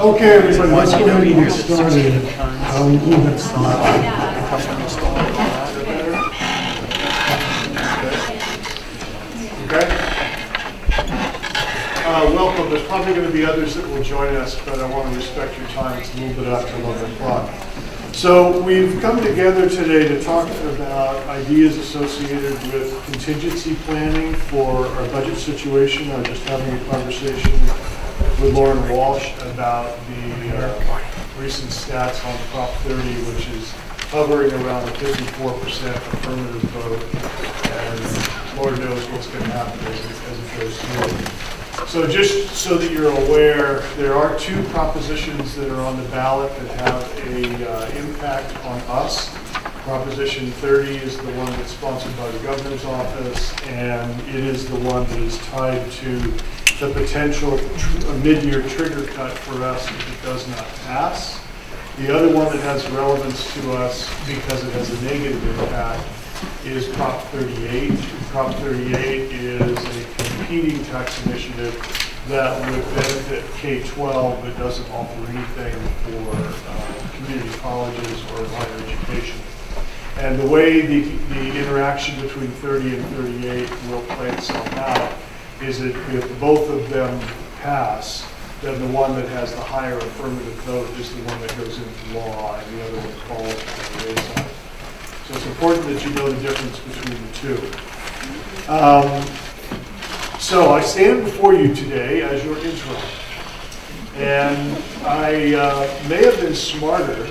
Okay, everybody, let's go ahead and get started. We'll get started. Okay. Welcome. There's probably going to be others that will join us, but I want to respect your time. It's a little bit after 11 o'clock. So we've come together today to talk about ideas associated with contingency planning for our budget situation. I was just having a conversation with Lauren Walsh about the recent stats on Prop 30, which is hovering around a 54% affirmative vote, and Lord knows what's going to happen as it goes through. So just so that you're aware, there are two propositions that are on the ballot that have a impact on us. Proposition 30 is the one that's sponsored by the governor's office, and it is the one that is tied to the potential mid-year trigger cut for us if it does not pass. The other one that has relevance to us because it has a negative impact is Prop 38. Prop 38 is a competing tax initiative that would benefit K-12 but doesn't offer anything for community colleges or higher education. And the way the interaction between 30 and 38 will play itself out is that if both of them pass, then the one that has the higher affirmative vote is the one that goes into law, and the other one falls by the wayside. So it's important that you know the difference between the two. So I stand before you today as your interim, and I may have been smarter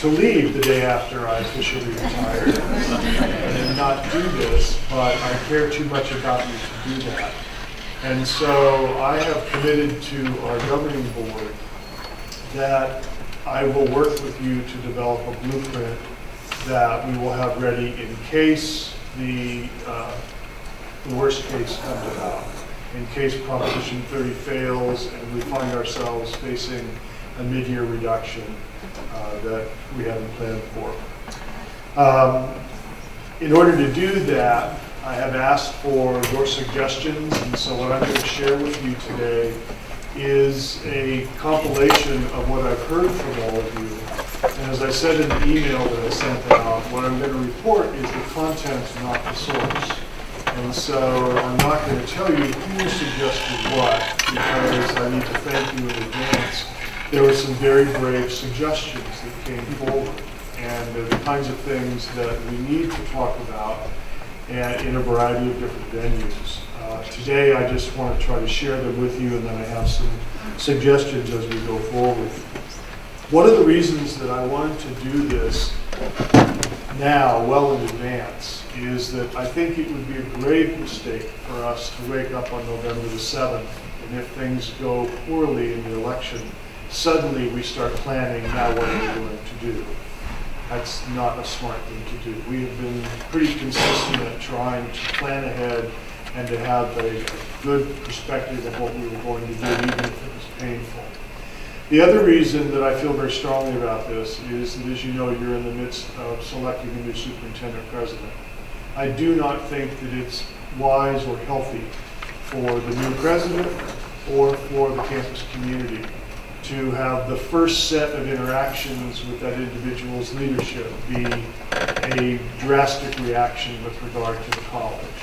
to leave the day after I officially retired and not do this, but I care too much about you to do that. And so I have committed to our governing board that I will work with you to develop a blueprint that we will have ready in case the worst case comes about, in case Proposition 30 fails and we find ourselves facing a mid-year reduction that we haven't planned for. In order to do that, I have asked for your suggestions, and so what I'm going to share with you today is a compilation of what I've heard from all of you. And as I said in the email that I sent out, what I'm going to report is the content, not the source. And so I'm not going to tell you who suggested what, because I need to thank you in advance. There were some very brave suggestions that came forward, and they're the kinds of things that we need to talk about and in a variety of different venues. Today I just want to try to share them with you, and then I have some suggestions as we go forward. One of the reasons that I wanted to do this now, well in advance, is that I think it would be a grave mistake for us to wake up on November the 7th, and if things go poorly in the election, suddenly we start planning now what we're going to do. That's not a smart thing to do. We have been pretty consistent at trying to plan ahead and to have a good perspective of what we were going to do, even if it was painful. The other reason that I feel very strongly about this is that, as you know, you're in the midst of selecting a new superintendent president. I do not think that it's wise or healthy for the new president or for the campus community to have the first set of interactions with that individual's leadership be a drastic reaction with regard to the college.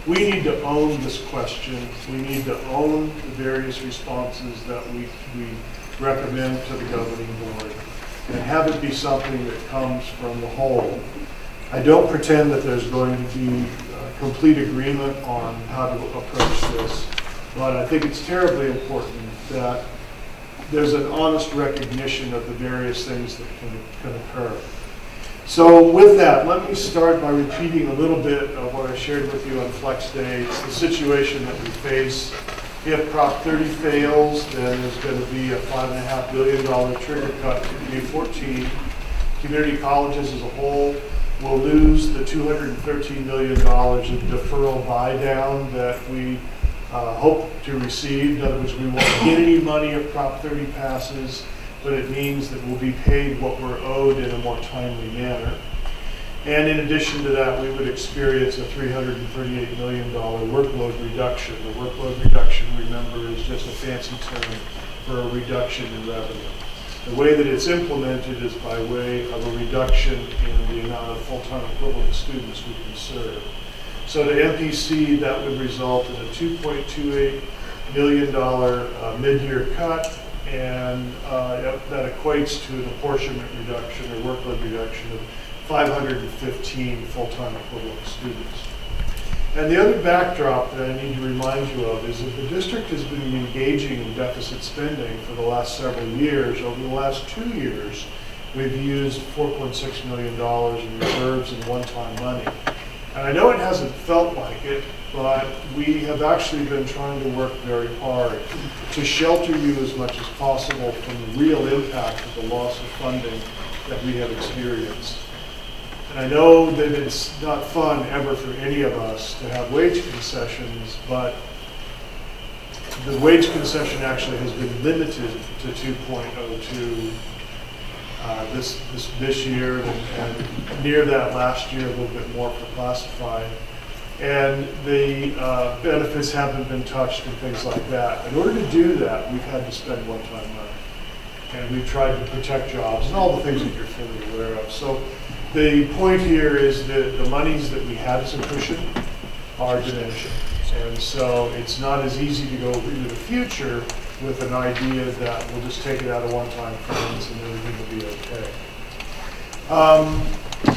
We need to own this question. We need to own the various responses that we recommend to the governing board and have it be something that comes from the whole. I don't pretend that there's going to be complete agreement on how to approach this, but I think it's terribly important that there's an honest recognition of the various things that can occur. So with that, let me start by repeating a little bit of what I shared with you on Flex Day. It's the situation that we face. If Prop 30 fails, then there's going to be a $5.5 billion trigger cut to K-14. Community colleges as a whole will lose the $213 million of deferral buy-down that we hope to receive. In other words, we won't get any money if Prop 30 passes, but it means that we'll be paid what we're owed in a more timely manner. And in addition to that, we would experience a $338 million workload reduction. The workload reduction, remember, is just a fancy term for a reduction in revenue. The way that it's implemented is by way of a reduction in the amount of full-time equivalent students we can serve. So to MPC, that would result in a $2.28 million mid-year cut, and that equates to an apportionment reduction or workload reduction of 515 full-time equivalent students. And the other backdrop that I need to remind you of is that the district has been engaging in deficit spending for the last several years. Over the last 2 years, we've used $4.6 million in reserves and one-time money. And I know it hasn't felt like it, but we have actually been trying to work very hard to shelter you as much as possible from the real impact of the loss of funding that we have experienced. And I know that it's not fun ever for any of us to have wage concessions, but the wage concession actually has been limited to 2.02 this year, and near that last year, a little bit more for classified. And the benefits haven't been touched and things like that. In order to do that, we've had to spend one-time money. And we've tried to protect jobs and all the things that you're fully aware of. So the point here is that the monies that we had as a cushion are diminishing. And so it's not as easy to go into the future with an idea that we'll just take it out of one-time funds and everything will be okay.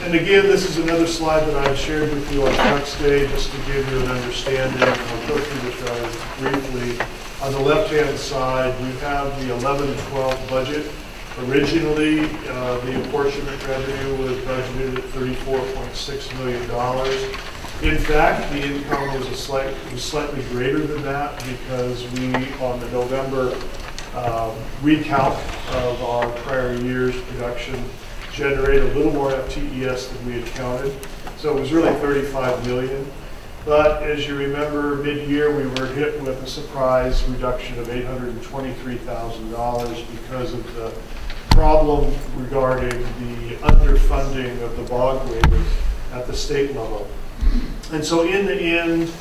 And again, this is another slide that I've shared with you on Flex Day just to give you an understanding. I'll go through this rather briefly. On the left-hand side, we have the 11-12 budget. Originally, the apportionment revenue was budgeted at $34.6 million. In fact, the income was slightly greater than that because we, on the November recount of our prior year's production, generated a little more FTES than we had counted. So it was really $35 million. But as you remember, mid-year we were hit with a surprise reduction of $823,000 because of the problem regarding the underfunding of the bog waivers at the state level. And so in the end,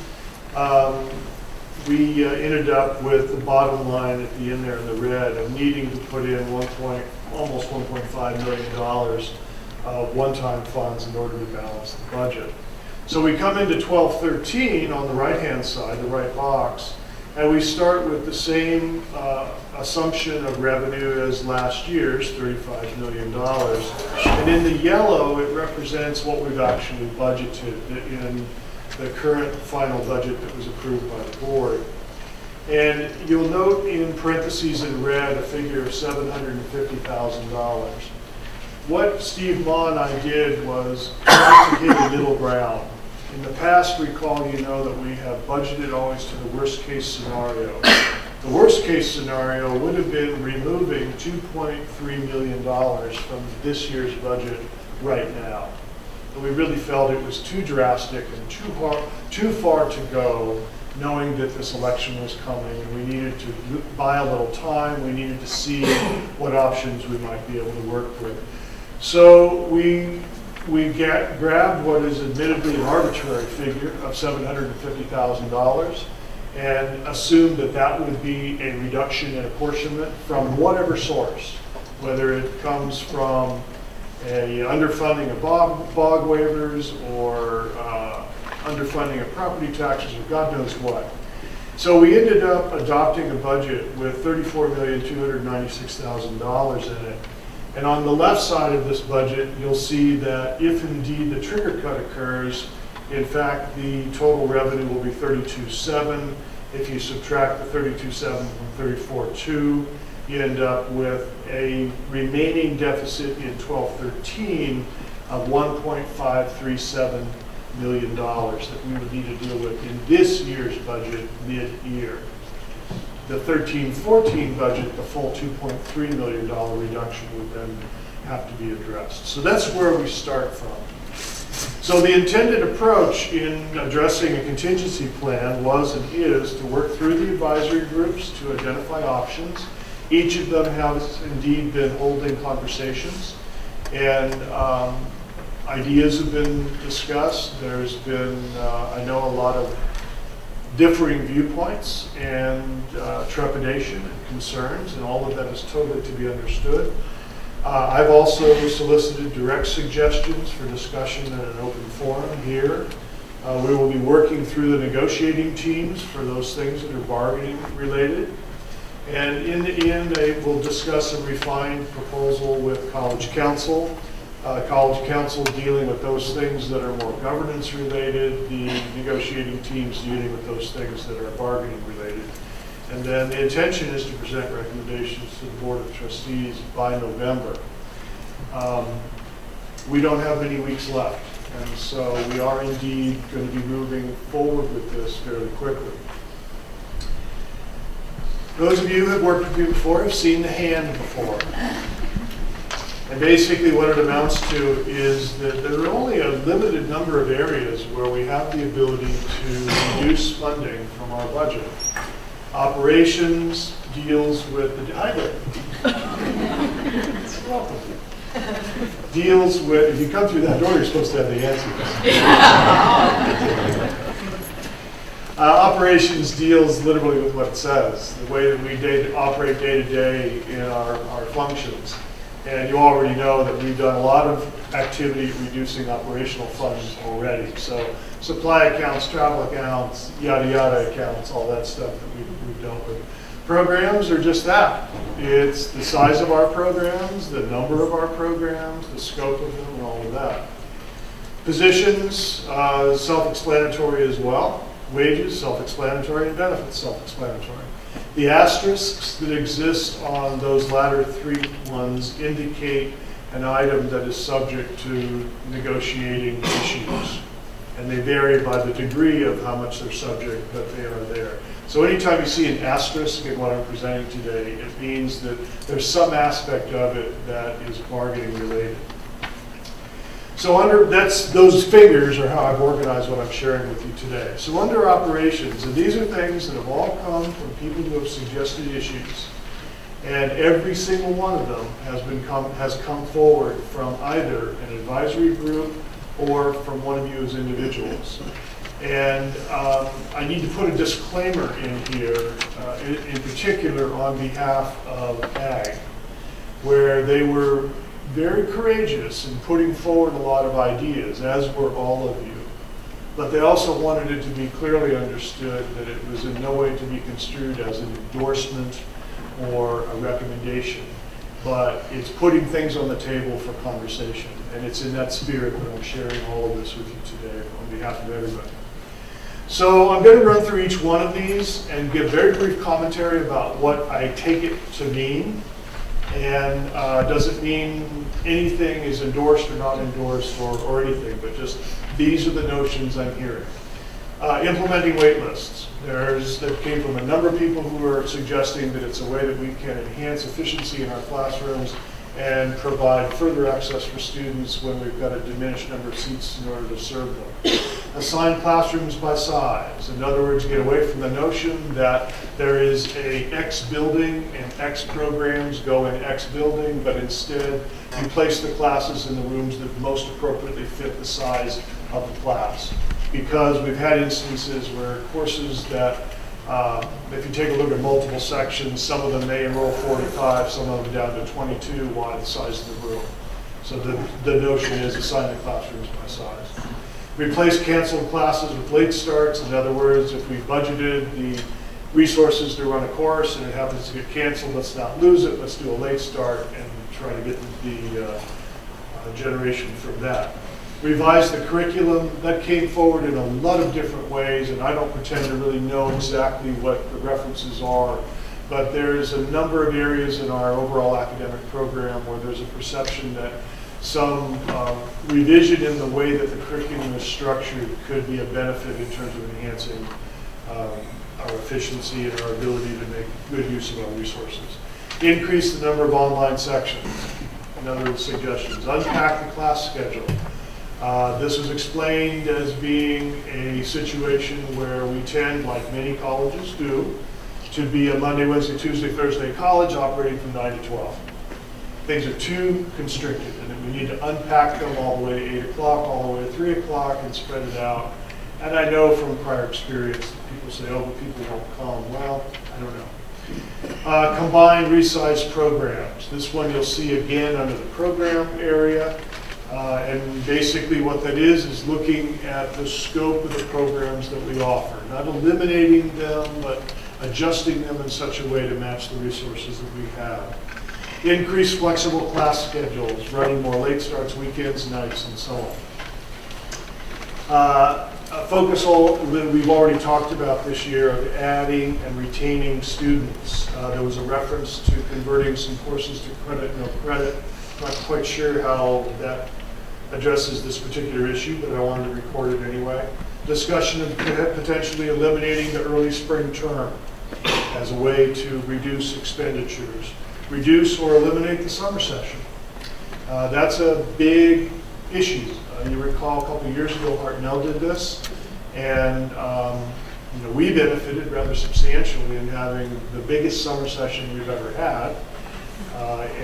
we ended up with the bottom line at the end there in the red of needing to put in almost $1.5 million of one-time funds in order to balance the budget. So we come into 12-13 on the right-hand side, the right box, and we start with the same assumption of revenue as last year's, $35 million. And in the yellow, it represents what we've actually budgeted in the current final budget that was approved by the board. And you'll note in parentheses in red a figure of $750,000. What Steve Ma and I did was try to hit a middle ground. In the past, recall, you know that we have budgeted always to the worst case scenario. The worst case scenario would have been removing $2.3 million from this year's budget right now. And we really felt it was too drastic and too far to go, knowing that this election was coming, and we needed to buy a little time. We needed to see what options we might be able to work with. So we grabbed what is admittedly an arbitrary figure of $750,000 and assumed that that would be a reduction in apportionment from whatever source, whether it comes from a underfunding of bog waivers or underfunding of property taxes or God knows what. So we ended up adopting a budget with $34,296,000 in it. And on the left side of this budget, you'll see that if indeed the trigger cut occurs, in fact, the total revenue will be $32.7. If you subtract the $32.7 from $34.2, you end up with a remaining deficit in 12-13 of $1.537 million that we would need to deal with in this year's budget mid-year. The 13-14 budget, the full $2.3 million reduction would then have to be addressed. So that's where we start from. So the intended approach in addressing a contingency plan was and is to work through the advisory groups to identify options. Each of them has indeed been holding conversations, and ideas have been discussed. There's been, I know, a lot of differing viewpoints and trepidation and concerns, and all of that is totally to be understood. I've also solicited direct suggestions for discussion in an open forum here. We will be working through the negotiating teams for those things that are bargaining related. And in the end, I will discuss a refined proposal with College Counsel. College Counsel dealing with those things that are more governance related, the negotiating teams dealing with those things that are bargaining related. And then the intention is to present recommendations to the Board of Trustees by November. We don't have many weeks left, and so we are indeed going to be moving forward with this fairly quickly. Those of you who have worked with me before have seen the hand before. And basically what it amounts to is that there are only a limited number of areas where we have the ability to reduce funding from our budget. Operations deals with the welcome. Deals with, if you come through that door, you're supposed to have the answers. Operations deals literally with what it says, the way that we operate day to day in our functions. And you already know that we've done a lot of activity reducing operational funds already. So supply accounts, travel accounts, yada yada accounts, all that stuff that we've dealt with. Programs are just that. It's the size of our programs, the number of our programs, the scope of them, and all of that. Positions, self-explanatory as well. Wages, self-explanatory, and benefits, self-explanatory. The asterisks that exist on those latter three ones indicate an item that is subject to negotiating issues. And they vary by the degree of how much they're subject, but they are there. So anytime you see an asterisk in what I'm presenting today, it means that there's some aspect of it that is bargaining related. So those figures are how I've organized what I'm sharing with you today. So under operations, and these are things that have all come from people who have suggested issues, and every single one of them has come forward from either an advisory group or from one of you as individuals. And I need to put a disclaimer in here, in particular on behalf of AG, where they were very courageous in putting forward a lot of ideas, as were all of you. But they also wanted it to be clearly understood that it was in no way to be construed as an endorsement or a recommendation, but it's putting things on the table for conversation. And it's in that spirit that I'm sharing all of this with you today on behalf of everybody. So I'm going to run through each one of these and give very brief commentary about what I take it to mean. And doesn't mean anything is endorsed or not endorsed or anything, but just these are the notions I'm hearing. Implementing wait lists. That came from a number of people who are suggesting that it's a way that we can enhance efficiency in our classrooms and provide further access for students when we've got a diminished number of seats in order to serve them. Assign classrooms by size. In other words, get away from the notion that there is a X building and X programs go in X building, but instead you place the classes in the rooms that most appropriately fit the size of the class. Because we've had instances where courses that, if you take a look at multiple sections, some of them may enroll 45, some of them down to 22 wide the size of the room. So the notion is assign the classrooms by size. Replace canceled classes with late starts. In other words, if we budgeted the resources to run a course and it happens to get canceled, let's not lose it. Let's do a late start and try to get the generation from that. Revise the curriculum. That came forward in a lot of different ways, and I don't pretend to really know exactly what the references are, but there's a number of areas in our overall academic program where there's a perception that some revision in the way that the curriculum is structured could be a benefit in terms of enhancing our efficiency and our ability to make good use of our resources. Increase the number of online sections. Another suggestions. Unpack the class schedule. This was explained as being a situation where we tend, like many colleges do, to be a Monday, Wednesday, Tuesday, Thursday college operating from 9 to 12. Things are too constricted, and we need to unpack them all the way to 8 o'clock, all the way to 3 o'clock, and spread it out. And I know from prior experience that people say, oh, but people won't come. Well, I don't know. Combined resize programs. This one you'll see again under the program area. And basically what that is looking at the scope of the programs that we offer. Not eliminating them, but adjusting them in such a way to match the resources that we have. Increase flexible class schedules, running more late starts, weekends, nights, and so on. Focus we've already talked about this year of adding and retaining students. There was a reference to converting some courses to credit, no credit. Not quite sure how that addresses this particular issue, but I wanted to record it anyway. Discussion of potentially eliminating the early spring term as a way to reduce expenditures. Reduce or eliminate the summer session. That's a big issue. You recall a couple of years ago, Hartnell did this, and we benefited rather substantially in having the biggest summer session we've ever had,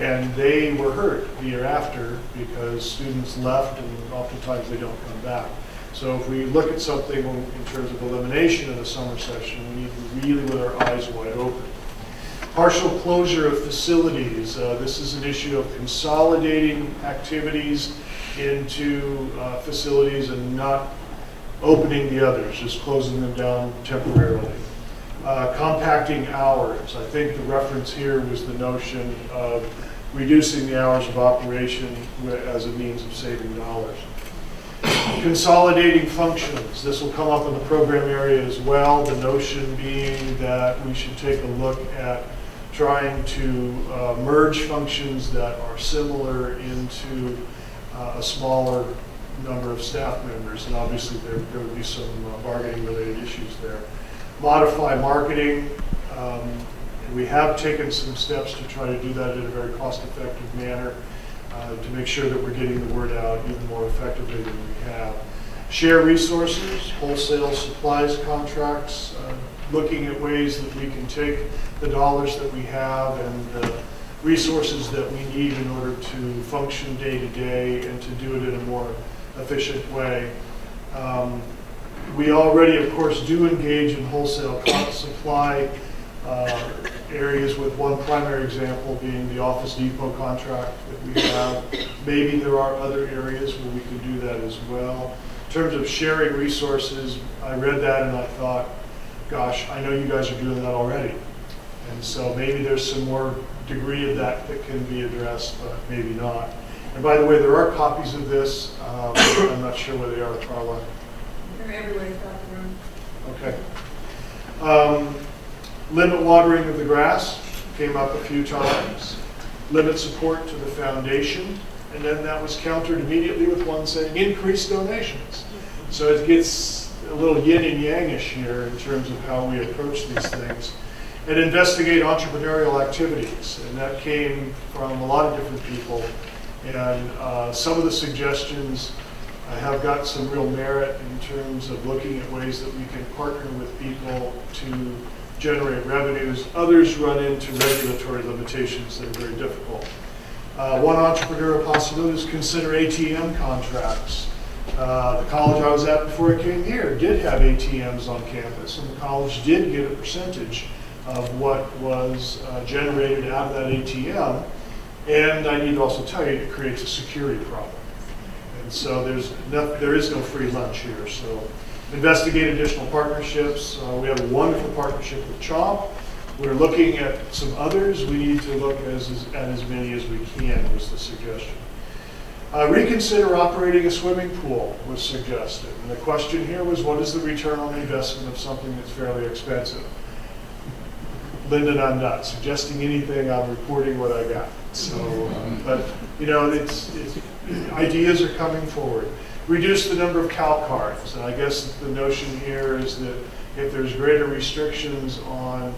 and they were hurt the year after because students left and oftentimes they don't come back. So if we look at something in terms of elimination of the summer session, we need to really with our eyes wide open. Partial closure of facilities. This is an issue of consolidating activities into facilities and not opening the others, just closing them down temporarily. Compacting hours. I think the reference here was the notion of reducing the hours of operation as a means of saving dollars. Consolidating functions. This will come up in the program area as well. The notion being that we should take a look at trying to merge functions that are similar into a smaller number of staff members, and obviously there would be some bargaining related issues there. Modify marketing. We have taken some steps to try to do that in a very cost-effective manner to make sure that we're getting the word out even more effectively than we have. Share resources, wholesale supplies contracts, looking at ways that we can take the dollars that we have and the resources that we need in order to function day to day and to do it in a more efficient way. We already, of course, do engage in wholesale supply areas, with one primary example being the Office Depot contract that we have. Maybe there are other areas where we can do that as well. In terms of sharing resources, I read that and I thought, gosh, I know you guys are doing that already. And so maybe there's some more degree of that that can be addressed, but maybe not. And by the way, there are copies of this. I'm not sure where they are, Carla. They're everywhere throughout the room. Okay. Limit watering of the grass came up a few times. Limit support to the foundation. And then that was countered immediately with one saying increase donations. So it gets a little yin and yang-ish here in terms of how we approach these things. And investigate entrepreneurial activities. And that came from a lot of different people. And some of the suggestions have got some real merit in terms of looking at ways that we can partner with people to generate revenues. Others run into regulatory limitations that are very difficult. One entrepreneurial possibility is consider ATM contracts. The college I was at before I came here did have ATMs on campus, and the college did get a percentage of what was generated out of that ATM. And I need to also tell you, it creates a security problem. And so there is no free lunch here. So investigate additional partnerships. We have a wonderful partnership with CHOP. We're looking at some others. We need to look at as many as we can, was the suggestion. Reconsider operating a swimming pool was suggested. And the question here was, what is the return on investment of something that's fairly expensive? Lyndon, I'm not suggesting anything. I'm reporting what I got. So, but you know, ideas are coming forward. Reduce the number of CAL cards. And I guess the notion here is that if there's greater restrictions on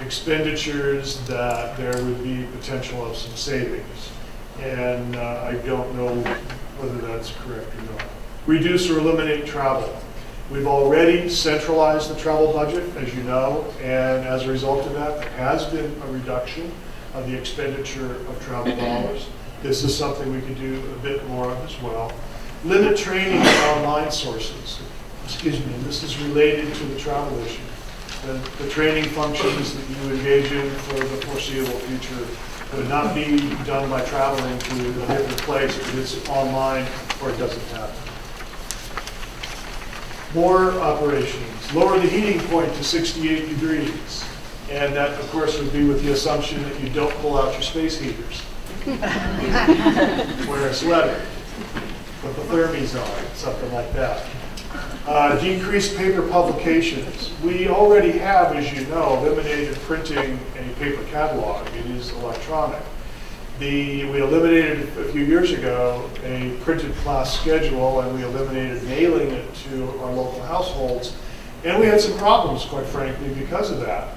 expenditures, that there would be potential of some savings. And I don't know whether that's correct or not. Reduce or eliminate travel. We've already centralized the travel budget, as you know, and as a result of that, there has been a reduction of the expenditure of travel dollars. This is something we could do a bit more of as well. Limit training of online sources. excuse me, and this is related to the travel issue. The training functions that you engage in for the foreseeable future would not be done by traveling to a different place if it's online or it doesn't happen. More operations. Lower the heating point to 68 degrees. And that, of course, would be with the assumption that you don't pull out your space heaters. Wear a sweater. Put the thermies on, something like that. Decreased paper publications. We already have, as you know, eliminated printing a paper catalog. It is electronic. We eliminated a few years ago a printed class schedule, and we eliminated mailing it to our local households. And we had some problems, quite frankly, because of that.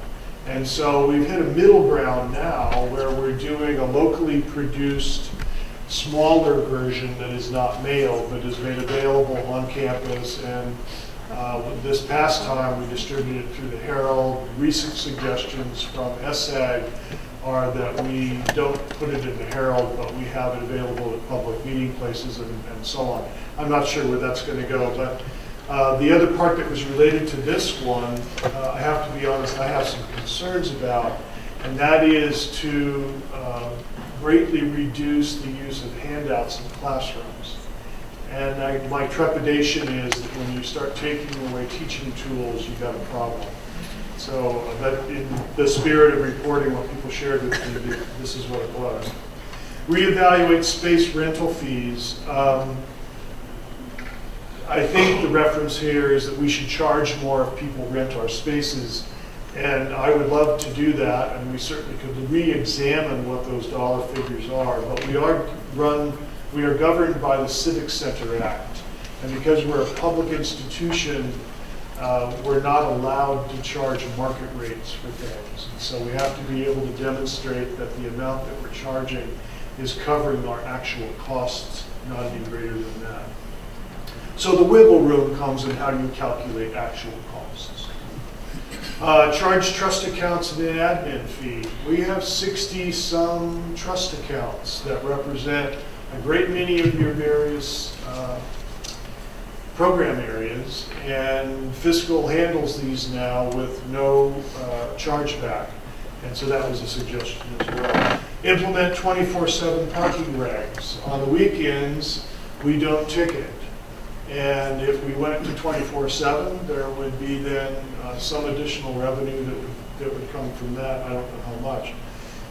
And so we've hit a middle ground now where we're doing a locally produced smaller version that is not mailed but is made available on campus. And this past time we distributed it through the Herald. Recent suggestions from SAG are that we don't put it in the Herald, but we have it available at public meeting places and so on. I'm not sure where that's going to go, but the other part that was related to this one, I have to be honest, I have some concerns about, and that is to greatly reduce the use of handouts in classrooms. And my trepidation is that when you start taking away teaching tools, you've got a problem. So, but in the spirit of reporting what people shared with me, this is what it was. Reevaluate space rental fees. I think the reference here is that we should charge more if people rent our spaces. And I would love to do that, and we certainly could re-examine what those dollar figures are. But we are governed by the Civic Center Act. And because we're a public institution, we're not allowed to charge market rates for things. And so we have to be able to demonstrate that the amount that we're charging is covering our actual costs, not any greater than that. So the wiggle room comes in how do you calculate actual costs. Charge trust accounts and an admin fee. We have 60-some trust accounts that represent a great many of your various program areas, and fiscal handles these now with no chargeback, and so that was a suggestion as well. Implement 24/7 parking regs. On the weekends, we don't ticket, and if we went to 24/7, there would be then some additional revenue that would come from that. I don't know how much.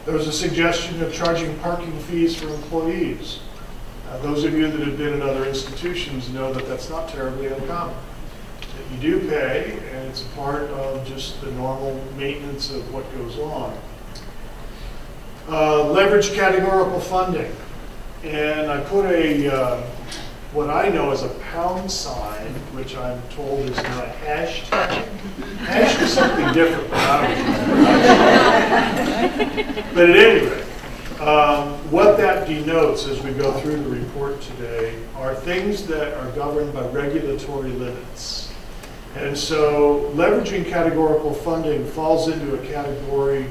There was a suggestion of charging parking fees for employees. Those of you that have been in other institutions know that that's not terribly uncommon. That you do pay, and it's a part of just the normal maintenance of what goes on. Leverage categorical funding. And I put what I know as a pound sign, which I'm told is not a hashtag. Hash is something different, but but at any rate, what that denotes as we go through the report today are things that are governed by regulatory limits. And so leveraging categorical funding falls into a category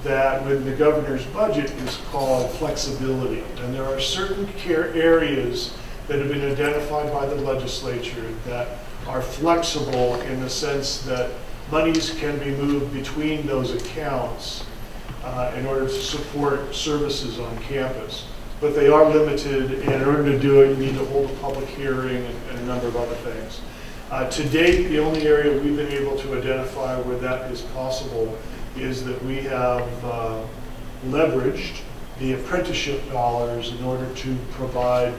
that with the governor's budget is called flexibility. And there are certain areas that have been identified by the legislature that are flexible in the sense that monies can be moved between those accounts in order to support services on campus. But they are limited, and in order to do it, you need to hold a public hearing and a number of other things. To date, the only area we've been able to identify where that is possible is that we have leveraged the apprenticeship dollars in order to provide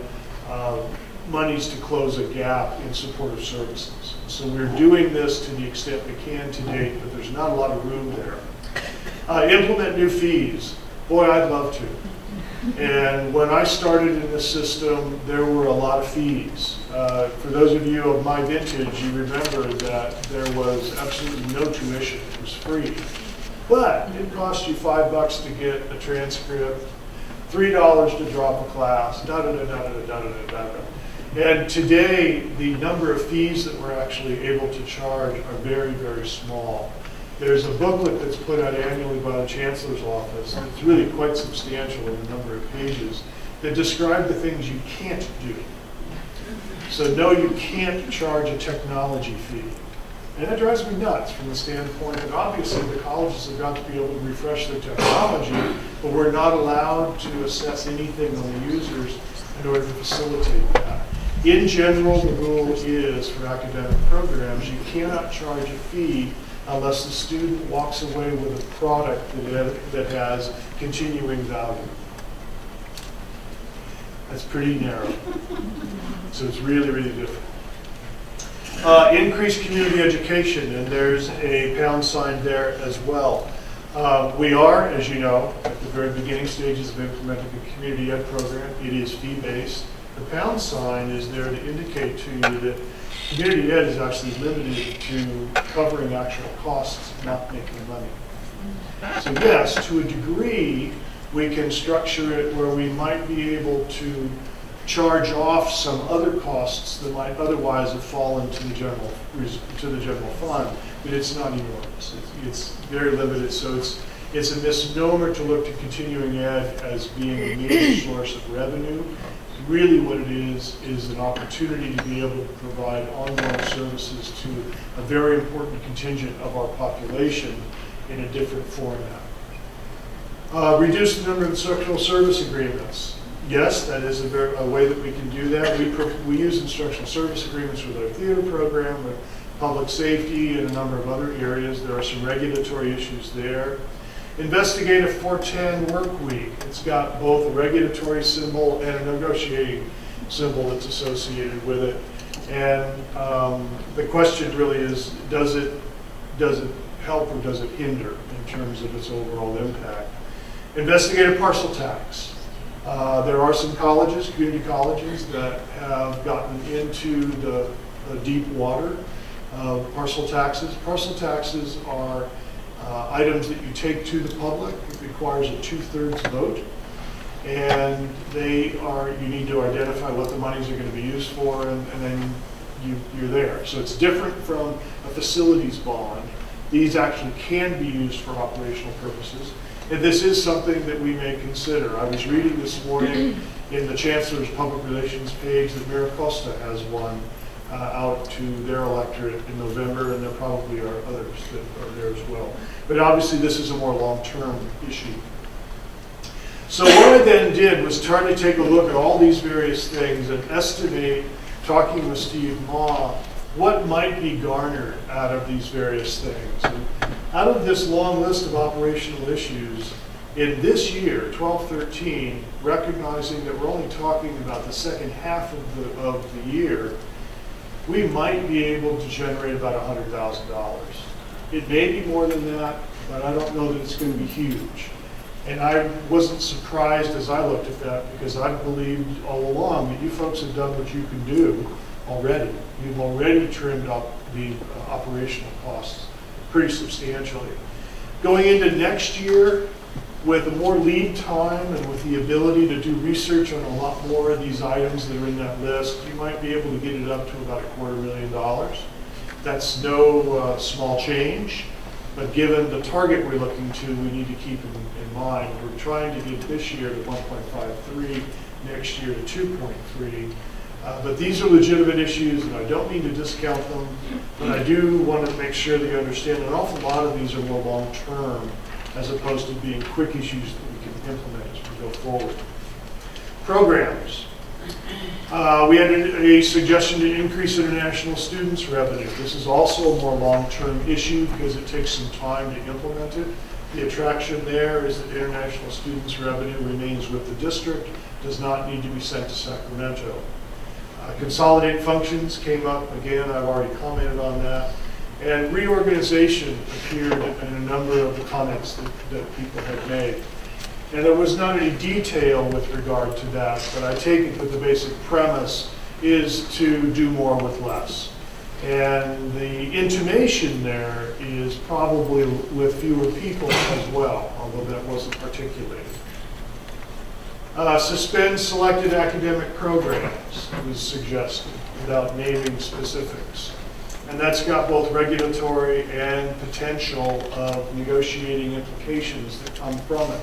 monies to close a gap in supportive services. So we're doing this to the extent we can to date, but there's not a lot of room there. Implement new fees. Boy, I'd love to. And when I started in this system, there were a lot of fees. For those of you of my vintage, you remember that there was absolutely no tuition. It was free. But it cost you $5 to get a transcript, $3 to drop a class, da-da-da-da-da-da-da-da-da. And today, the number of fees that we're actually able to charge are very, very small. There's a booklet that's put out annually by the Chancellor's Office, and it's really quite substantial in the number of pages, that describe the things you can't do. So no, you can't charge a technology fee. And that drives me nuts from the standpoint that obviously the colleges have got to be able to refresh their technology, but we're not allowed to assess anything on the users in order to facilitate that. In general, the rule is for academic programs, you cannot charge a fee unless the student walks away with a product that has continuing value. That's pretty narrow. So it's really, really different. Increased community education, and there's a pound sign there as well. We are, as you know, at the very beginning stages of implementing a community ed program. It is fee-based. The pound sign is there to indicate to you that community ed is actually limited to covering actual costs, not making money. So yes, to a degree, we can structure it where we might be able to charge off some other costs that might otherwise have fallen to the general fund, but it's not enormous. It's very limited, so it's a misnomer to look to continuing ed as being a major source of revenue. Really what it is an opportunity to be able to provide ongoing services to a very important contingent of our population in a different format. Reduce the number of instructional service agreements. Yes, that is a way that we can do that. We use instructional service agreements with our theater program, with public safety, and a number of other areas. There are some regulatory issues there. Investigate a 410 work week. It's got both a regulatory symbol and a negotiating symbol that's associated with it. And the question really is, does it help or does it hinder in terms of its overall impact? Investigate a parcel tax. There are some colleges, community colleges, that have gotten into the deep water of parcel taxes. Parcel taxes are items that you take to the public. It requires a 2/3 vote. And you need to identify what the monies are going to be used for, and then you're there. So it's different from a facilities bond. These actually can be used for operational purposes. And this is something that we may consider. I was reading this morning in the Chancellor's Public Relations page that Miracosta has one out to their electorate in November, and there probably are others that are there as well. But obviously this is a more long-term issue. So what I then did was try to take a look at all these various things and estimate, talking with Steve Ma, what might be garnered out of these various things. And out of this long list of operational issues, in this year, 12-13, recognizing that we're only talking about the second half of the year, we might be able to generate about $100,000. It may be more than that, but I don't know that it's going to be huge. And I wasn't surprised as I looked at that, because I believed all along that you folks have done what you can do already. You've already trimmed up the operational costs pretty substantially. Going into next year, with more lead time and with the ability to do research on a lot more of these items that are in that list, you might be able to get it up to about $250,000. That's no small change, but given the target we're looking to, we need to keep in mind. We're trying to get this year to 1.53, next year to 2.3. But these are legitimate issues, and I don't mean to discount them, but I do want to make sure that you understand an awful lot of these are more long-term, as opposed to being quick issues that we can implement as we go forward. Programs. We had a suggestion to increase international students' revenue. This is also a more long-term issue because it takes some time to implement it. The attraction there is that international students' revenue remains with the district, does not need to be sent to Sacramento. Consolidating functions came up again. I've already commented on that. And reorganization appeared in a number of the comments that people had made. And there was not any detail with regard to that, but I take it that the basic premise is to do more with less. And the intimation there is probably with fewer people as well, although that wasn't articulated. Suspend selected academic programs was suggested without naming specifics. And that's got both regulatory and potential of negotiating implications that come from it.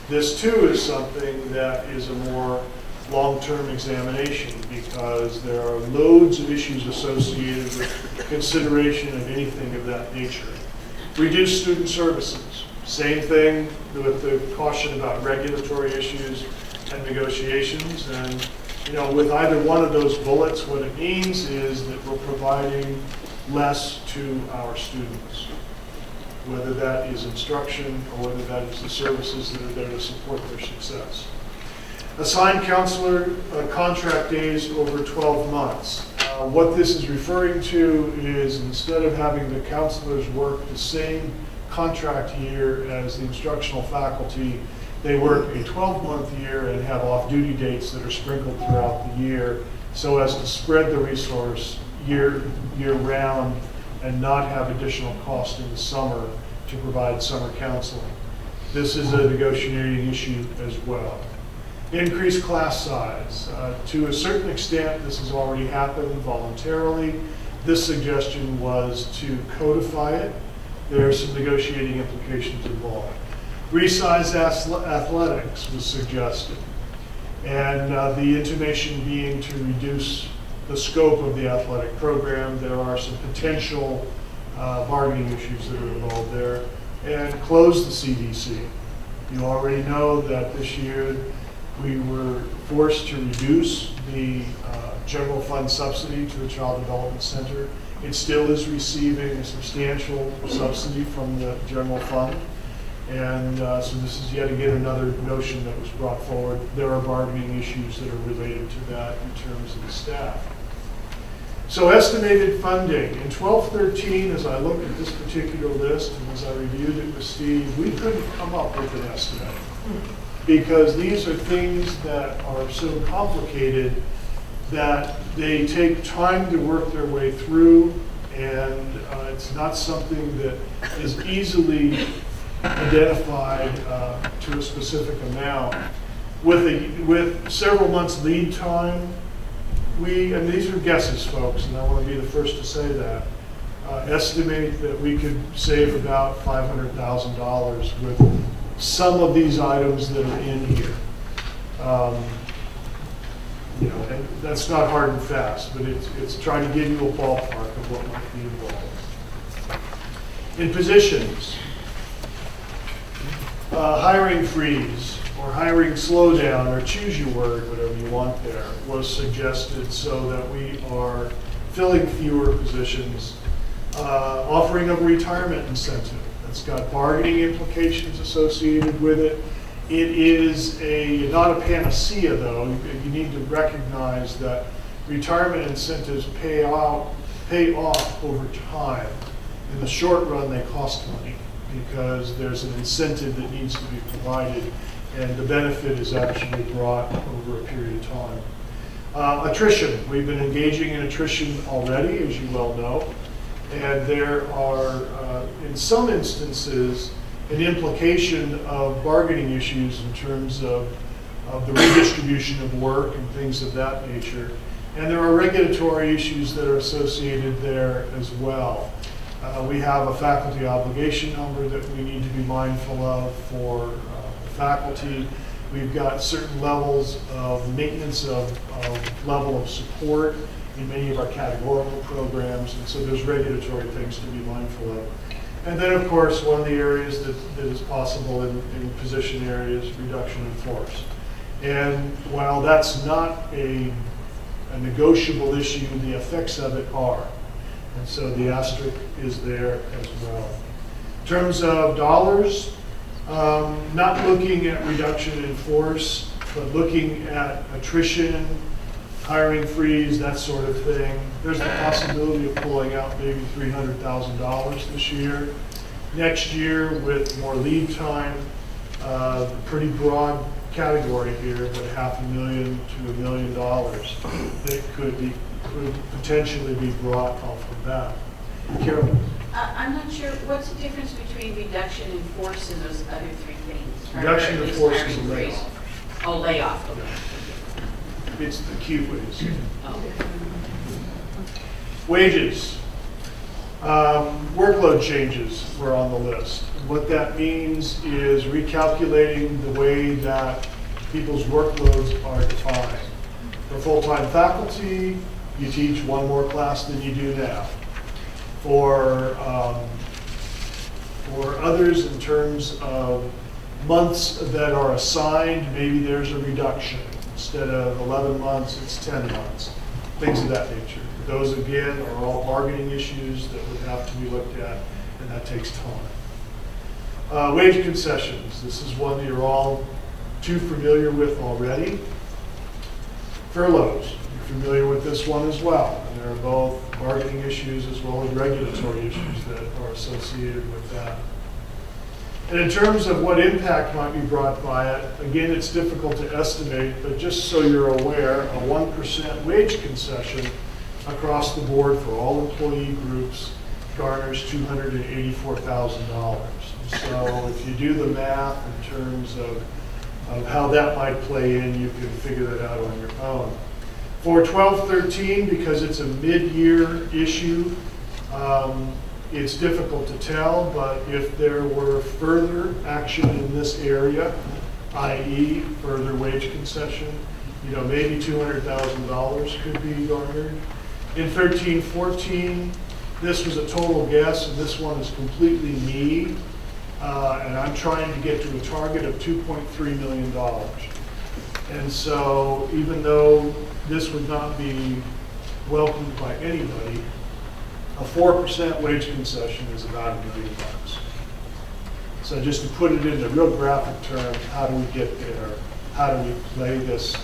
This too is something that is a more long-term examination, because there are loads of issues associated with consideration of anything of that nature. Reduce student services. Same thing with the caution about regulatory issues and negotiations. And with either one of those bullets, what it means is that we're providing less to our students, whether that is instruction or whether that is the services that are there to support their success. Assign counselor contract days over 12 months. What this is referring to is, instead of having the counselors work the same contract year as the instructional faculty, they work a 12-month year and have off-duty dates that are sprinkled throughout the year, so as to spread the resource year-round and not have additional cost in the summer to provide summer counseling. This is a negotiating issue as well. Increase class size. To a certain extent, this has already happened voluntarily. This suggestion was to codify it. There are some negotiating implications involved. Resize athletics was suggested, and the intimation being to reduce the scope of the athletic program. There are some potential bargaining issues that are involved there. And close the CDC. You already know that this year we were forced to reduce the general fund subsidy to the Child Development Center. It still is receiving a substantial subsidy from the general fund. And so this is yet again another notion that was brought forward. There are bargaining issues that are related to that in terms of the staff. So estimated funding. In 12-13, as I looked at this particular list and as I reviewed it with Steve, we couldn't come up with an estimate, because these are things that are so complicated that they take time to work their way through, and it's not something that is easily identified to a specific amount. With several months lead time, and these are guesses, folks, and I want to be the first to say that, estimate that we could save about $500,000 with some of these items that are in here. And that's not hard and fast, but it's trying to give you a ballpark of what might be involved. In positions, hiring freeze or hiring slowdown, or choose your word, whatever you want there, was suggested so that we are filling fewer positions, offering a retirement incentive. That's got bargaining implications associated with it. It is not a panacea, though. You need to recognize that retirement incentives pay off over time. In the short run, they cost money because there's an incentive that needs to be provided, and the benefit is actually brought over a period of time. Attrition. We've been engaging in attrition already, as you well know, and there are, in some instances, an implication of bargaining issues in terms of the redistribution of work and things of that nature. And there are regulatory issues that are associated there as well. We have a faculty obligation number that we need to be mindful of for faculty. We've got certain levels of maintenance of level of support in many of our categorical programs, and so there's regulatory things to be mindful of. And then, of course, one of the areas that is possible in position areas, reduction in force. And while that's not a negotiable issue, the effects of it are. And so the asterisk is there as well. In terms of dollars, not looking at reduction in force, but looking at attrition, hiring freeze, that sort of thing. There's the possibility of pulling out maybe $300,000 this year. Next year, with more lead time, pretty broad category here, but $500,000 to $1 million that could potentially be brought off of that. Carolyn? I'm not sure, what's the difference between reduction in force and those other three things? Reduction in force is a layoff. Oh, layoff, okay. It's the key ways. Oh. Wages. Workload changes were on the list. What that means is recalculating the way that people's workloads are defined. For full-time faculty, you teach one more class than you do now. For others, in terms of months that are assigned, maybe there's a reduction. Instead of 11 months, it's 10 months, things of that nature. Those, again, are all bargaining issues that would have to be looked at, and that takes time. Wage concessions. This is one that you're all too familiar with already. Furloughs. You're familiar with this one as well. And there are both bargaining issues as well as regulatory issues that are associated with that. And in terms of what impact might be brought by it, again, it's difficult to estimate, but just so you're aware, a 1% wage concession across the board for all employee groups garners $284,000. So if you do the math in terms of how that might play in, you can figure that out on your own. For 12-13, because it's a mid-year issue, it's difficult to tell, but if there were further action in this area, i.e. further wage concession, maybe $200,000 could be garnered. In 13-14, this was a total guess, and this one is completely me, and I'm trying to get to a target of $2.3 million. And so even though this would not be welcomed by anybody, a 4% wage concession is about $1 million. So just to put it into real graphic terms, how do we get there? How do we play this to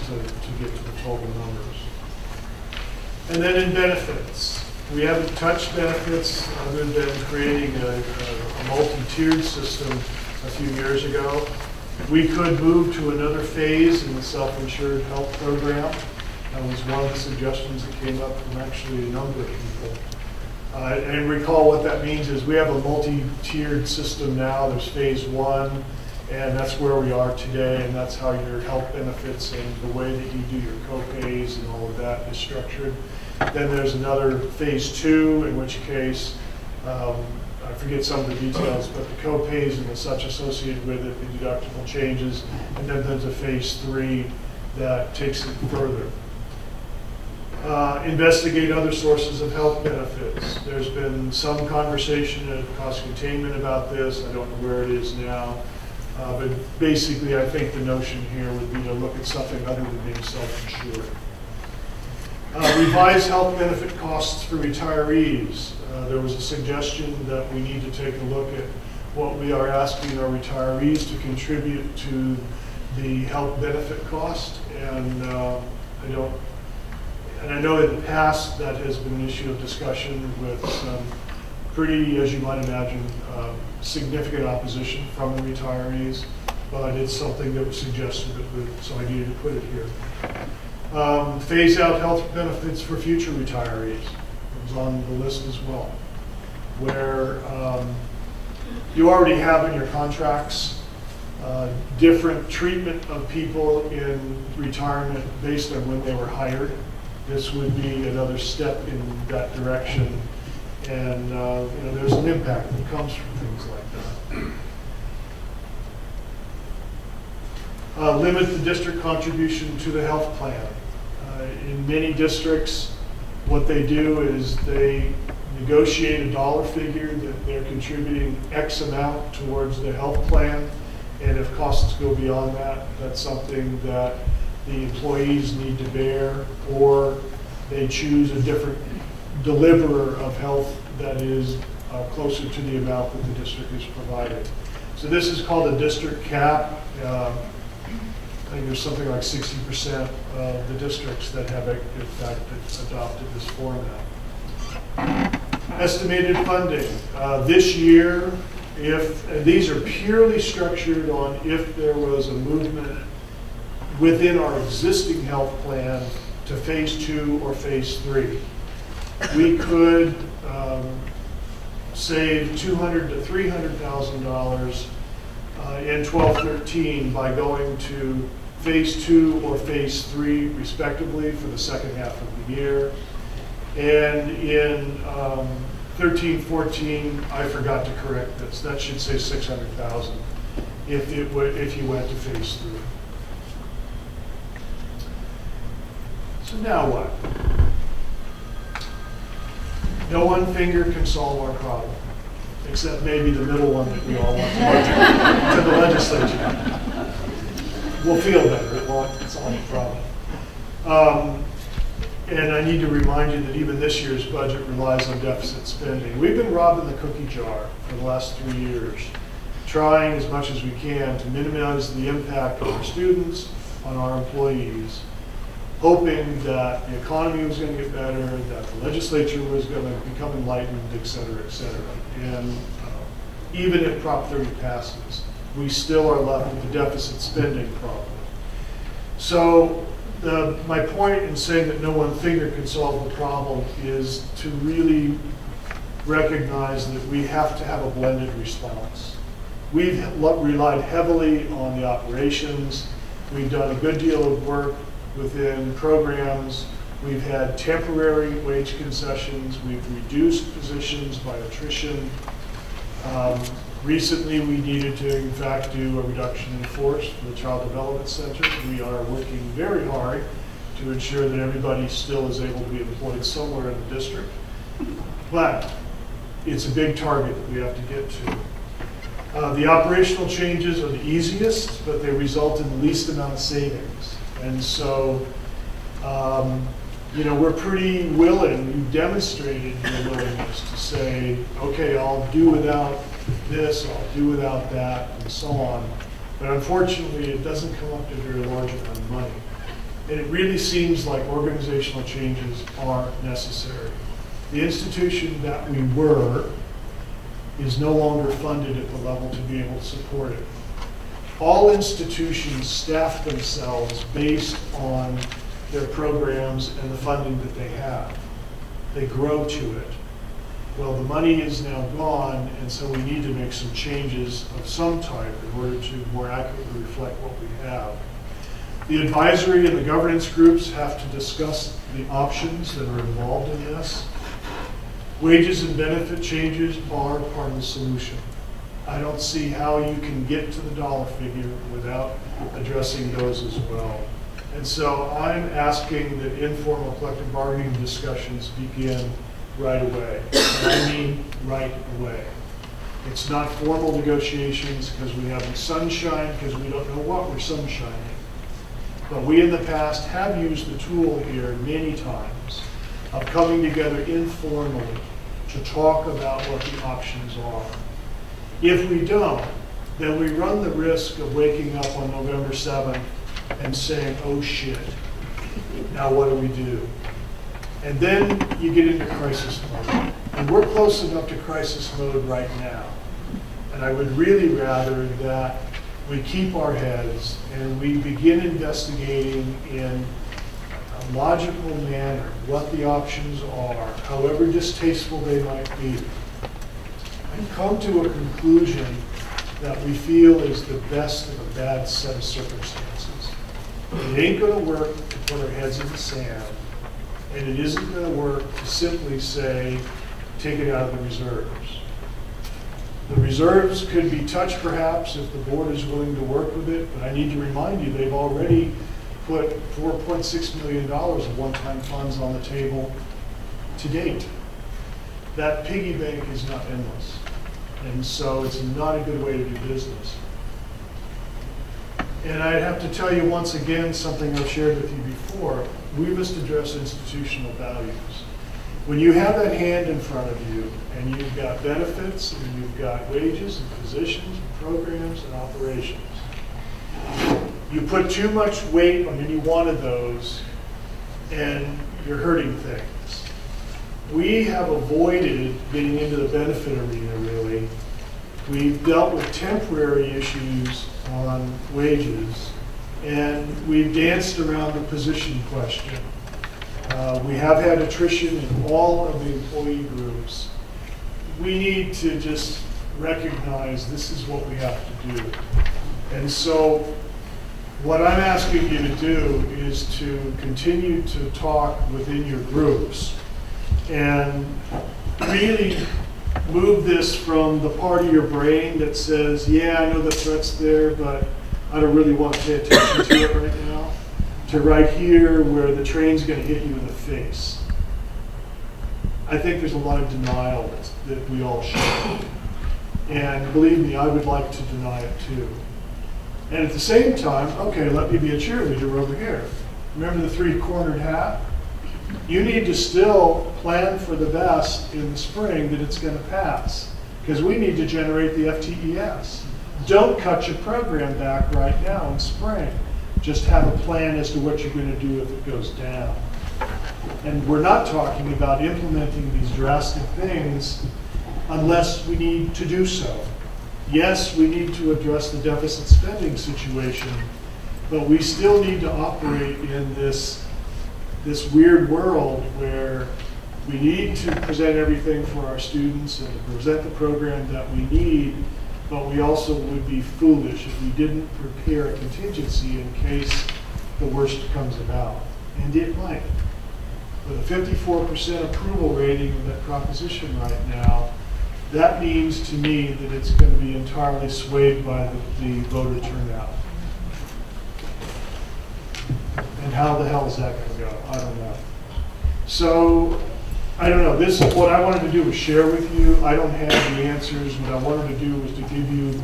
get to the total numbers? And then in benefits, we haven't touched benefits other than creating a multi-tiered system a few years ago. We could move to another phase in the self-insured health program. That was one of the suggestions that came up from actually a number of people. And recall what that means is we have a multi-tiered system now. There's phase one, and that's where we are today, and that's how your health benefits and the way that you do your co-pays and all of that is structured. Then there's another phase two, in which case, I forget some of the details, but the co-pays and the such associated with it, the deductible changes, and then there's a phase three that takes it further. Investigate other sources of health benefits. There's been some conversation at cost containment about this. I don't know where it is now. But basically, I think the notion here would be to look at something other than being self-insured. Revise health benefit costs for retirees. There was a suggestion that we need to take a look at what we are asking our retirees to contribute to the health benefit cost. And I know in the past that has been an issue of discussion with some pretty, as you might imagine, significant opposition from the retirees, but it's something that was suggested, so I needed to put it here. Phase out health benefits for future retirees. It was on the list as well, where you already have in your contracts different treatment of people in retirement based on when they were hired. This would be another step in that direction, and there's an impact that comes from things like that. Limit the district contribution to the health plan. In many districts, what they do is they negotiate a dollar figure that they're contributing X amount towards the health plan, and if costs go beyond that, that's something that the employees need to bear, or they choose a different deliverer of health that is closer to the amount that the district is providing. So this is called a district cap. I think there's something like 60% of the districts that have, in fact, adopted this format. Estimated funding. This year, and these are purely structured on if there was a movement within our existing health plan to phase two or phase three. We could save $200,000 to $300,000 in 12-13 by going to phase two or phase three, respectively, for the second half of the year. And in 13-14, I forgot to correct this. That should say $600,000 if you went to phase three. So now what? No one finger can solve our problem, except maybe the middle one that we all want to the legislature. We'll feel better. It won't solve the problem. And I need to remind you that even this year's budget relies on deficit spending. We've been robbing the cookie jar for the last 3 years, trying as much as we can to minimize the impact on our students, on our employees, hoping that the economy was going to get better, that the legislature was going to become enlightened, et cetera, et cetera. And even if Prop 30 passes, we still are left with a deficit spending problem. So my point in saying that no one finger can solve the problem is to really recognize that we have to have a blended response. We've relied heavily on the operations. We've done a good deal of work within programs. We've had temporary wage concessions. We've reduced positions by attrition. Recently, we needed to, in fact, do a reduction in force for the Child Development Center. We are working very hard to ensure that everybody still is able to be employed somewhere in the district. But it's a big target that we have to get to. The operational changes are the easiest, but they result in the least amount of savings. And so, you know, we're pretty willing, you've demonstrated your willingness to say, okay, I'll do without this, I'll do without that, and so on. But unfortunately, it doesn't come up to a very large amount of money. And it really seems like organizational changes are necessary. The institution that we were is no longer funded at the level to be able to support it. All institutions staff themselves based on their programs and the funding that they have. They grow to it. Well, the money is now gone, and so we need to make some changes of some type in order to more accurately reflect what we have. The advisory and the governance groups have to discuss the options that are involved in this. Wages and benefit changes are part of the solution. I don't see how you can get to the dollar figure without addressing those as well. And so I'm asking that informal collective bargaining discussions begin right away. And I mean right away. It's not formal negotiations because we haven't sunshine, because we don't know what we're sunshining. But we in the past have used the tool here many times of coming together informally to talk about what the options are. If we don't, then we run the risk of waking up on November 7th and saying, oh shit, now what do we do? And then you get into crisis mode. And we're close enough to crisis mode right now. And I would really rather that we keep our heads and we begin investigating in a logical manner what the options are, however distasteful they might be, and come to a conclusion that we feel is the best of a bad set of circumstances. It ain't going to work to put our heads in the sand, and it isn't going to work to simply say, take it out of the reserves. The reserves could be touched perhaps if the board is willing to work with it, but I need to remind you they've already put $4.6 million of one-time funds on the table to date. That piggy bank is not endless, and so it's not a good way to do business. And I'd have to tell you once again something I've shared with you before. We must address institutional values. When you have that hand in front of you, and you've got benefits, and you've got wages, and positions, and programs, and operations, you put too much weight on any one of those, and you're hurting things. We have avoided getting into the benefit arena, really. We've dealt with temporary issues on wages, and we've danced around the position question. We have had attrition in all of the employee groups. We need to just recognize this is what we have to do. And so what I'm asking you to do is to continue to talk within your groups and really move this from the part of your brain that says, yeah, I know the threat's there, but I don't really want to pay attention to it right now, to right here where the train's going to hit you in the face. I think there's a lot of denial that we all share. And believe me, I would like to deny it too. And at the same time, okay, let me be a cheerleader over here. Remember the three-cornered hat? You need to still plan for the best in the spring that it's going to pass, because we need to generate the FTES. Don't cut your program back right now in spring. Just have a plan as to what you're going to do if it goes down. And we're not talking about implementing these drastic things unless we need to do so. Yes, we need to address the deficit spending situation, but we still need to operate in this weird world where we need to present everything for our students and to present the program that we need, but we also would be foolish if we didn't prepare a contingency in case the worst comes about. And it might. With a 54% approval rating of that proposition right now, that means to me that it's going to be entirely swayed by the voter turnout. And how the hell is that going to go? I don't know. So, I don't know. This is what I wanted to do was share with you. I don't have the answers. What I wanted to do was to give you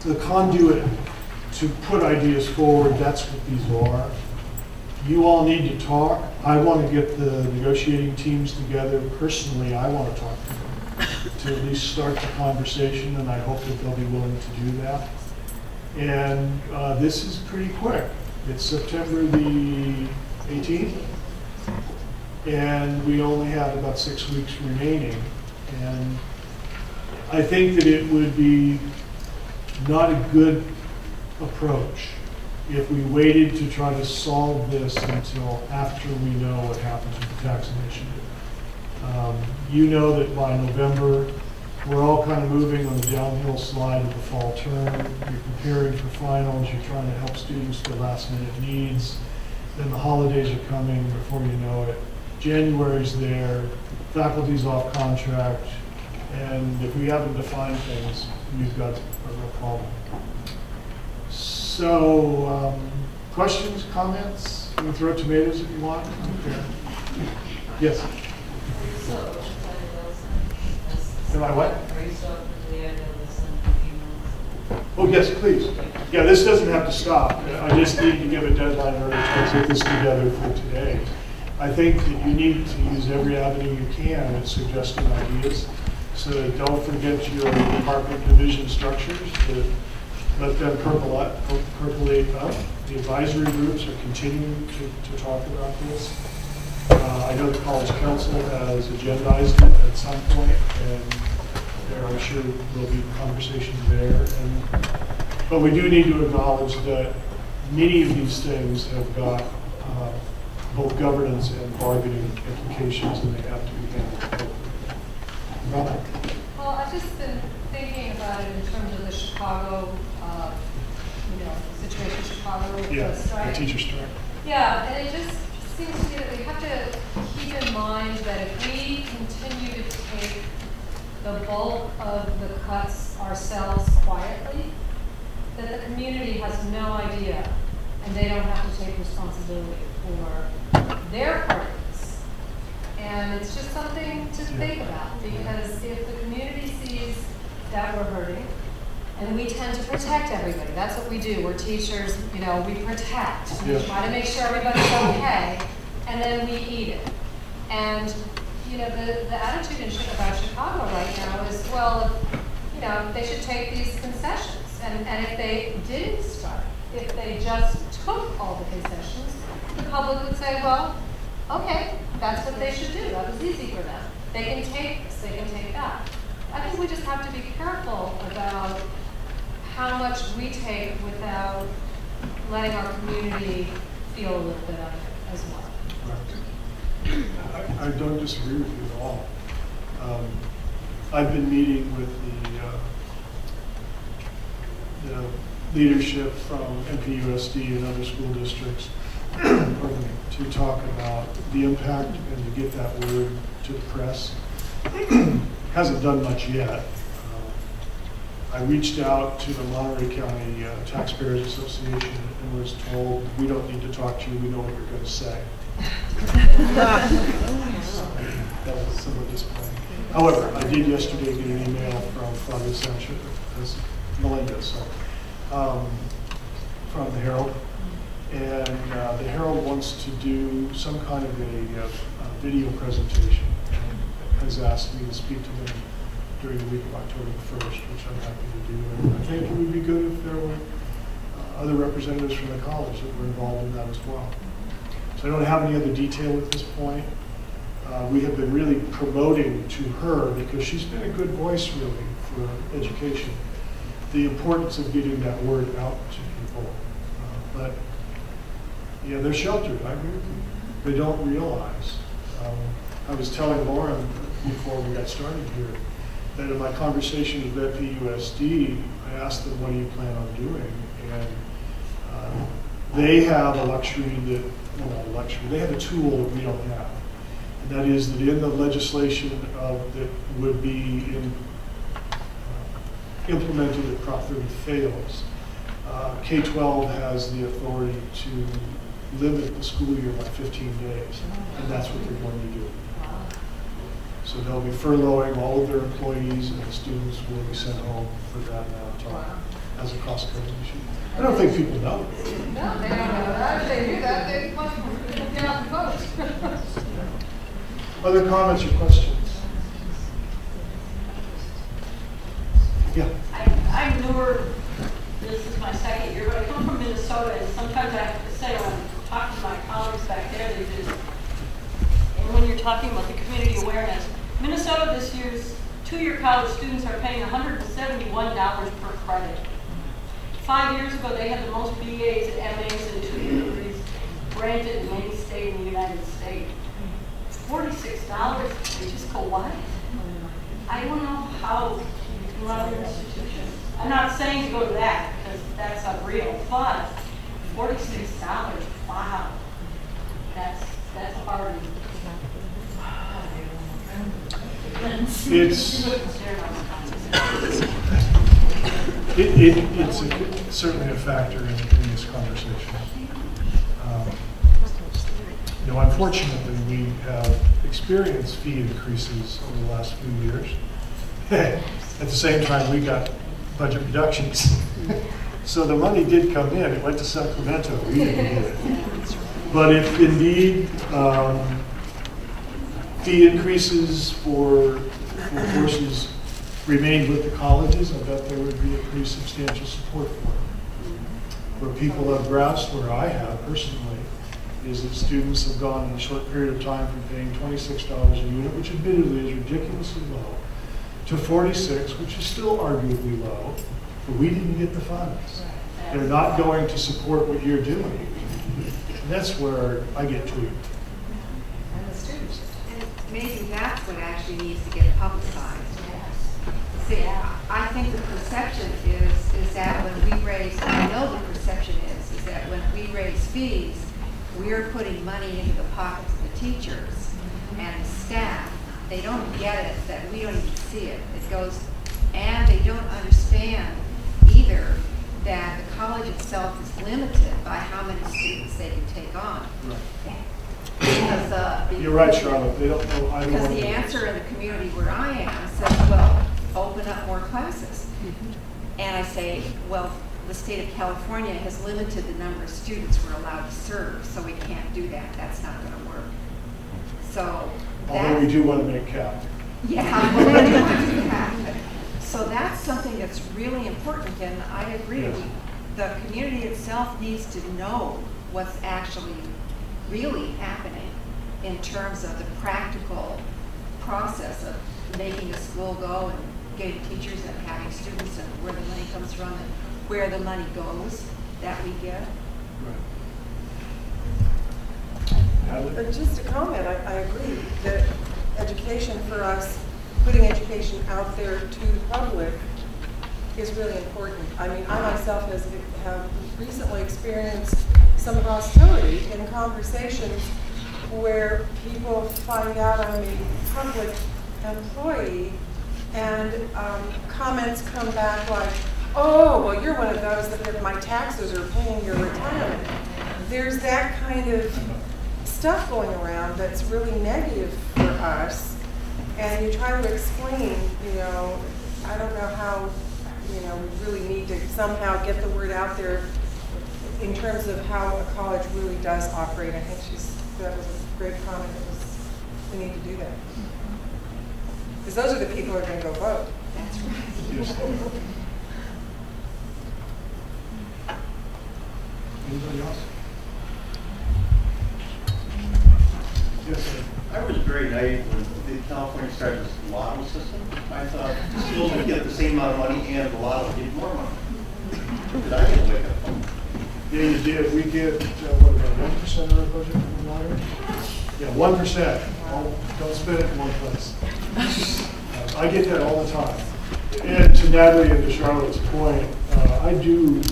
the conduit to put ideas forward. That's what these are. You all need to talk. I want to get the negotiating teams together. Personally, I want to talk to them to at least start the conversation, and I hope that they'll be willing to do that. And this is pretty quick. It's September the 18th, and we only have about 6 weeks remaining. And I think that it would be not a good approach if we waited to try to solve this until after we know what happens with the tax initiative. You know that by November, we're all kind of moving on the downhill slide of the fall term. You're preparing for finals. You're trying to help students with last-minute needs. Then the holidays are coming before you know it. January's there. Faculty's off contract. And if we haven't defined things, we've got a real problem. So, questions, comments? You can throw tomatoes if you want. Okay. Yes? Am I what? Oh, yes, please. Yeah, this doesn't have to stop. I just need to give a deadline in order to get this together for today. I think that you need to use every avenue you can at suggesting ideas. So don't forget your department division structures. Let them percolate up. The advisory groups are continuing to talk about this. I know the College Council has agendized it at some point, and there I'm sure there'll be conversations there. But we do need to acknowledge that many of these things have got both governance and bargaining implications, and they have to be handled appropriately. Robert? Well, I've just been thinking about it in terms of the Chicago, situation in Chicago with the strike. The teacher strike. Yeah, and it just seems to me that we have to keep in mind that if we continue to take the bulk of the cuts ourselves quietly, that the community has no idea, and they don't have to take responsibility for their part of this. And it's just something to think about, because if the community sees that we're hurting, and we tend to protect everybody. That's what we do. We're teachers, we protect. We try to make sure everybody's okay, and then we eat it. And, the attitude about Chicago right now is, well, they should take these concessions. And if they didn't strike, if they just took all the concessions, the public would say, well, okay, that's what they should do. That was easy for them. They can take this, they can take that. I think we just have to be careful about how much we take without letting our community feel a little bit of it as well. Right. I don't disagree with you at all. I've been meeting with the leadership from MPUSD and other school districts to talk about the impact and to get that word to the press. Hasn't done much yet. I reached out to the Monterey County Taxpayers Association and was told, we don't need to talk to you, we know what you're going to say. So, that was somewhat disappointing. However, I did yesterday get an email from Flavia Sanchez, Melinda, so, from the Herald. And the Herald wants to do some kind of a video presentation and has asked me to speak to them during the week of October 1st, which I'm happy to do. And I think it would be good if there were other representatives from the college that were involved in that as well. So I don't have any other detail at this point. We have been really promoting to her, because she's been a good voice really for education, the importance of getting that word out to people. But yeah, they're sheltered, I agree with you. They don't realize. I was telling Lauren before we got started here that in my conversation with FPUSD, I asked them, what do you plan on doing? And they have a luxury that, well, not a luxury, they have a tool that we don't have. And that is that in the legislation that would be implemented if Prop 30 fails, K-12 has the authority to limit the school year by 15 days, and that's what they're going to do. So they'll be furloughing all of their employees, and the students will be sent home for that amount of time as a cost-cutting issue. I don't think people know. No, they don't know that. If they knew that, they'd get out and vote. Other comments or questions? Yeah. I'm newer, this is my second year, but I come from Minnesota, and sometimes I have to say when I talk to my colleagues back there, they just, and when you're talking about the community awareness, Minnesota this year's two-year college students are paying $171 per credit. 5 years ago, they had the most BAs and MAs and two-year degrees granted in any state in the United States. $46, they just go, what? I don't know how you can run an institution. I'm not saying to go to that, because that's unreal, but $46, wow. That's hard. It's certainly a factor in this conversation. You know, unfortunately, we have experienced fee increases over the last few years. At the same time, we got budget reductions. So the money did come in. It went to Sacramento. We didn't get it. But if indeed fee increases for courses remained with the colleges, I bet there would be a pretty substantial support for it. Where people have grasped, where I have personally, is that students have gone in a short period of time from paying $26 a unit, which admittedly is ridiculously low, to $46, which is still arguably low, but we didn't get the funds. They're not going to support what you're doing. And that's where I get tweaked. And the students. And maybe that's what actually needs to get publicized. See, I think the perception is that when we raise, I know the perception is that when we raise fees, we're putting money into the pockets of the teachers and the staff. They don't get it, that we don't even see it. It goes, and they don't understand either that the college itself is limited by how many students they can take on. Right. Because, you're right, Charlotte. They don't know. I don't because the answer in the community where I am says, well, open up more classes. And I say, well, the state of California has limited the number of students we're allowed to serve, so we can't do that. That's not going to work. So although we do want to make cap. Yeah, we want to do cap. So that's something that's really important, and I agree. Yes. The community itself needs to know what's actually really happening in terms of the practical process of making a school go and getting teachers and having students and where the money comes from and where the money goes that we get. Right. But just a comment, I agree that education for us, putting education out there to the public is really important. I mean, I myself have recently experienced some hostility in conversations where people find out I'm a public employee and comments come back like, oh, well, you're one of those that my taxes are paying your retirement. There's that kind of stuff going around that's really negative for us, and you try to explain, you know, I don't know how, you know, we really need to somehow get the word out there in terms of how a college really does operate. I think that was a great comment. We need to do that. Because those are the people who are going to go vote. That's right. Anybody else? Yes, sir. I was very naive when California started this lotto system. I thought schools would get the same amount of money and the lotto would get more money. Did I get a wake up phone? Yeah, you did. We get, what, about 1% of our budget from the lottery? Yeah, 1%. Don't spend it in one place. I get that all the time. And to Natalie and to Charlotte's point, I do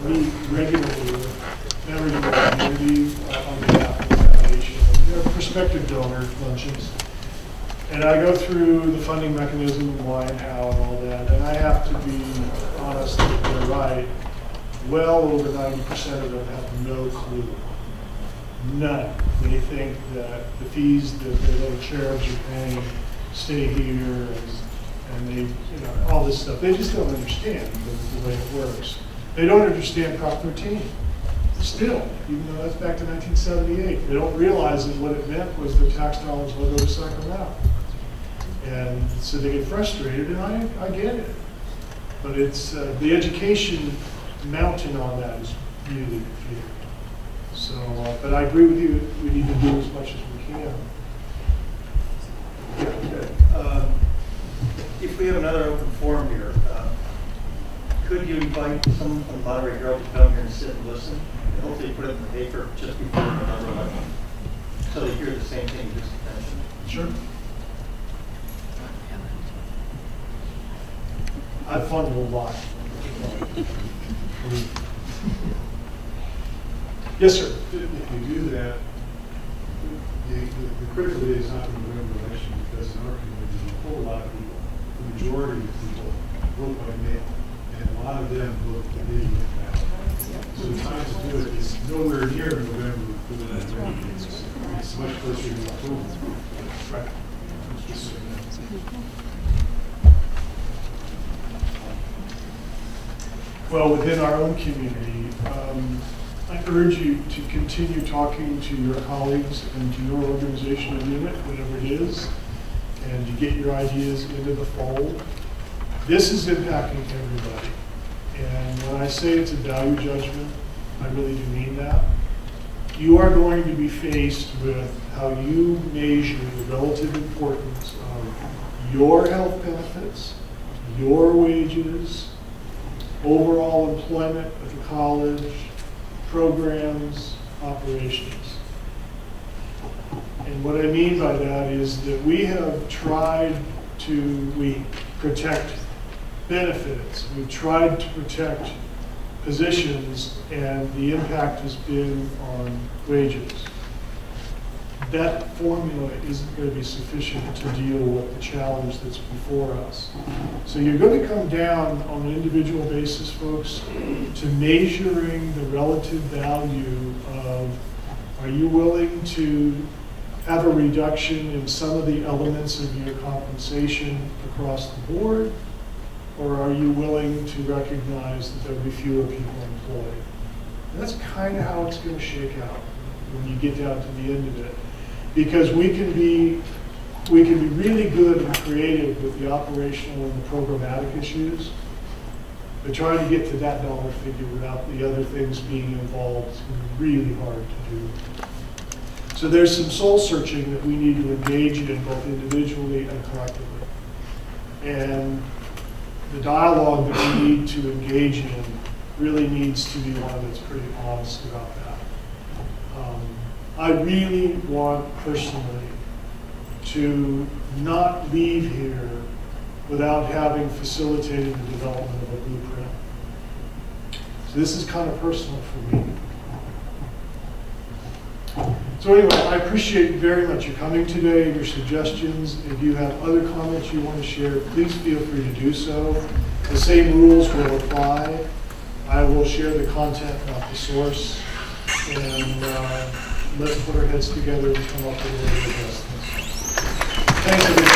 meet regularly with members of the community on behalf of the foundation. They're prospective donor luncheons. And I go through the funding mechanism and why and how and all that. And I have to be honest that they're right. Well over 90% of them have no clue. None. They think that the fees that their little cherubs are paying stay here and they, you know, all this stuff. They just don't understand the way it works. They don't understand Prop 13. Still, even though that's back to 1978, they don't realize that what it meant was their tax dollars will go to Sacramento. And so they get frustrated, and I get it. But it's the education mountain on that is really big. So, but I agree with you, we need to do as much as we can. Yeah, okay. If we have another open forum here, could you invite someone from Monterey Herald to come here and sit and listen? And hopefully put it in the paper just before another election, so they hear the same thing you just mentioned. Sure. I've funded a lot. Yes, sir. If you do that, the critical day is not the November election, because in our community, there's a whole lot of people, the majority of people vote by mail, and a lot of them vote the day ballot. So the time to do it is nowhere near November. It's much closer to October. Right. Well, within our own community, I urge you to continue talking to your colleagues and to your organizational unit, whatever it is, and to get your ideas into the fold. This is impacting everybody. And when I say it's a value judgment, I really do mean that. You are going to be faced with how you measure the relative importance of your health benefits, your wages, overall employment at the college, programs, operations. And what I mean by that is that we have tried to protect benefits. We've tried to protect positions, and the impact has been on wages. That formula isn't going to be sufficient to deal with the challenge that's before us. So you're going to come down on an individual basis, folks, to measuring the relative value of, are you willing to have a reduction in some of the elements of your compensation across the board, or are you willing to recognize that there'll be fewer people employed? And that's kind of how it's going to shake out when you get down to the end of it. Because we can be really good and creative with the operational and the programmatic issues, but trying to get to that dollar figure without the other things being involved is going to be really hard to do. So there's some soul searching that we need to engage in both individually and collectively. And the dialogue that we need to engage in really needs to be one that's pretty honest about that. I really want personally to not leave here without having facilitated the development of a blueprint. So this is kind of personal for me. So anyway, I appreciate very much you coming today, your suggestions. If you have other comments you want to share, please feel free to do so. The same rules will apply. I will share the content, not the source, and let's put our heads together and come up with a way to address this. Thanks, everybody.